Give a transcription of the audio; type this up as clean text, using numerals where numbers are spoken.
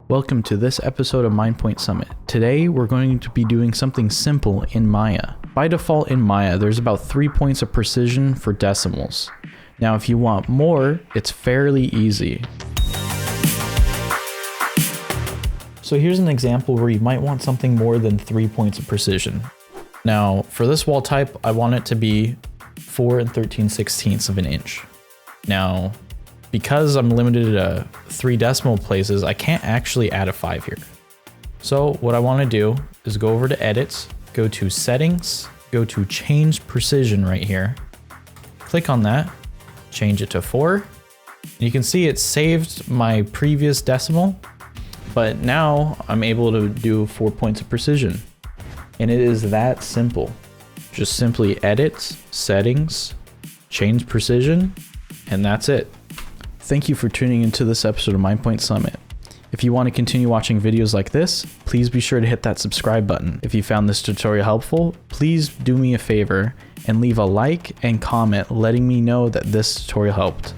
Welcome to this episode of Mindpoint Summit. Today we're going to be doing something simple in Maya. By default in Maya, there's about 3 points of precision for decimals. Now if you want more, it's fairly easy. So here's an example where you might want something more than 3 points of precision. Now for this wall type, I want it to be 4 13/16 of an inch. Now, because I'm limited to 3 decimal places, I can't actually add a 5 here. So what I want to do is go over to Edit, go to Settings, go to Change Precision right here. Click on that, change it to 4. And you can see it saved my previous decimal, but now I'm able to do 4 points of precision. And it is that simple. Just simply Edit, Settings, Change Precision, and that's it. Thank you for tuning into this episode of Mindpoint Summit. If you want to continue watching videos like this, please be sure to hit that subscribe button. If you found this tutorial helpful, please do me a favor and leave a like and comment letting me know that this tutorial helped.